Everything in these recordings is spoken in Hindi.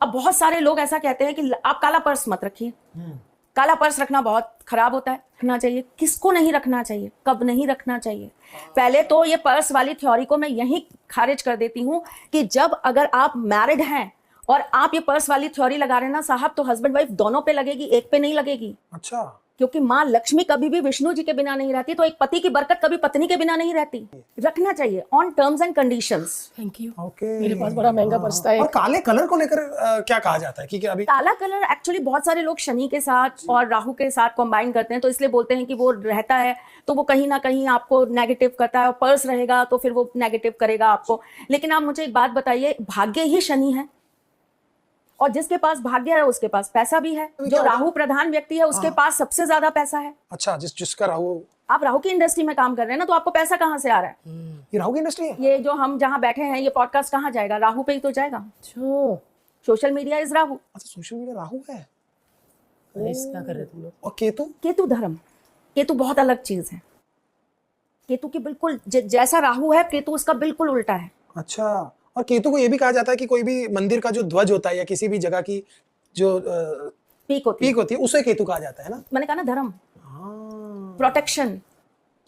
अब बहुत सारे लोग ऐसा कहते हैं कि आप काला पर्स मत रखिए, काला पर्स रखना बहुत खराब होता है। रखना चाहिए, किसको नहीं रखना चाहिए, कब नहीं रखना चाहिए। पहले तो ये पर्स वाली थ्योरी को मैं यहीं खारिज कर देती हूं कि जब अगर आप मैरिड हैं और आप ये पर्स वाली थ्योरी लगा रहे हैं ना साहब, तो हस्बैंड वाइफ दोनों पे लगेगी, एक पे नहीं लगेगी। अच्छा, क्योंकि माँ लक्ष्मी कभी भी विष्णु जी के बिना नहीं रहती, तो एक पति की बरकत कभी पत्नी के बिना नहीं रहती। रखना चाहिए on terms and conditions. Thank you. Okay. मेरे पास बड़ा महंगा पर्स था और काले कलर को लेकर क्या कहा जाता है कि अभी काला कलर एक्चुअली बहुत सारे लोग शनि के साथ और राहु के साथ कंबाइन करते हैं, तो इसलिए बोलते हैं कि वो रहता है तो वो कहीं ना कहीं आपको नेगेटिव करता है, और पर्स रहेगा तो फिर वो नेगेटिव करेगा आपको। लेकिन आप मुझे एक बात बताइए, भाग्य ही शनि है, और जिसके पास भाग्य है उसके पास पैसा भी है। जो राहु प्रधान व्यक्ति है उसके पास सबसे ज्यादा पैसा है। अच्छा, जिसका राहु, आप राहु की इंडस्ट्री में काम कर रहे हैं ना, तो आपको पैसा कहाँ से आ रहा है? ये राहु की इंडस्ट्री है। ये जो हम जहाँ बैठे हैं, ये पॉडकास्ट कहाँ जाएगा? राहु पे ही तो जाएगा। Social media is Rahu. अच्छा, सोशल मीडिया राहु है। क्या कर रहे तुम लोग? और केतु? केतु धर्म, केतु बहुत अलग चीज है। केतु की बिल्कुल जैसा राहु है, केतु उसका बिल्कुल उल्टा है। अच्छा, और केतु को ये भी कहा जाता है कि कोई भी मंदिर का जो ध्वज होता है या किसी भी जगह की जो पीक होती है उसे केतु कहा जाता है ना। मैंने कहा ना, धर्म, प्रोटेक्शन।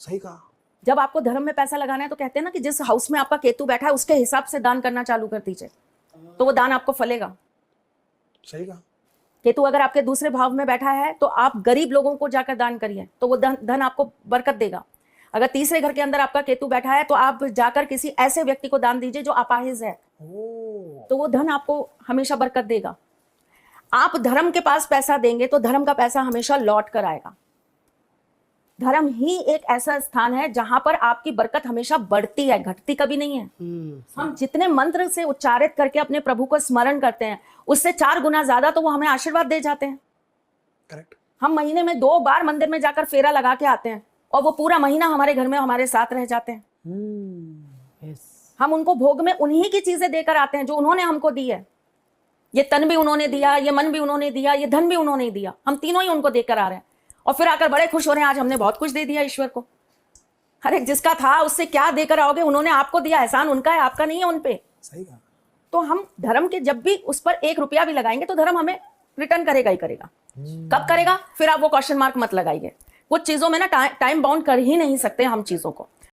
सही कहा। जब आपको धर्म में पैसा लगाना है तो कहते हैं ना कि जिस हाउस में आपका केतु बैठा है उसके हिसाब से दान करना चालू कर दीजिए, तो वो दान आपको फलेगा। सही कहा। केतु अगर आपके दूसरे भाव में बैठा है तो आप गरीब लोगों को जाकर दान करिए, तो वो धन आपको बरकत देगा। अगर तीसरे घर के अंदर आपका केतु बैठा है तो आप जाकर किसी ऐसे व्यक्ति को दान दीजिए जो अपाहिज है, तो वो धन आपको हमेशा बरकत देगा। आप धर्म के पास पैसा देंगे तो धर्म का पैसा हमेशा लौट कर आएगा। धर्म ही एक ऐसा स्थान है जहां पर आपकी बरकत हमेशा बढ़ती है, घटती कभी नहीं है। हम जितने मंत्र से उच्चारित करके अपने प्रभु को स्मरण करते हैं, उससे 4 गुना ज्यादा तो वो हमें आशीर्वाद दे जाते हैं। करेक्ट। हम महीने में 2 बार मंदिर में जाकर फेरा लगा के आते हैं, और वो पूरा महीना हमारे घर में हमारे साथ रह जाते हैं। हम उनको भोग में उन्हीं की चीजें देकर आते हैं जो उन्होंने हमको दी है। ये तन भी उन्होंने दिया, ये मन भी उन्होंने दिया, ये धन भी उन्होंने दिया, हम तीनों ही उनको देकर आ रहे हैं, और फिर आकर बड़े खुश हो रहे हैं आज हमने बहुत कुछ दे दिया ईश्वर को। अरे जिसका था उससे क्या देकर आओगे? उन्होंने आपको दिया, एहसान उनका है, आपका नहीं है उन पे। सही कहा। तो हम धर्म के जब भी उस पर 1 रुपया भी लगाएंगे तो धर्म हमें रिटर्न करेगा ही करेगा। कब करेगा? फिर आप वो क्वेश्चन मार्क मत लगाइए। कुछ चीजों में ना टाइम बाउंड कर ही नहीं सकते हम चीजों को।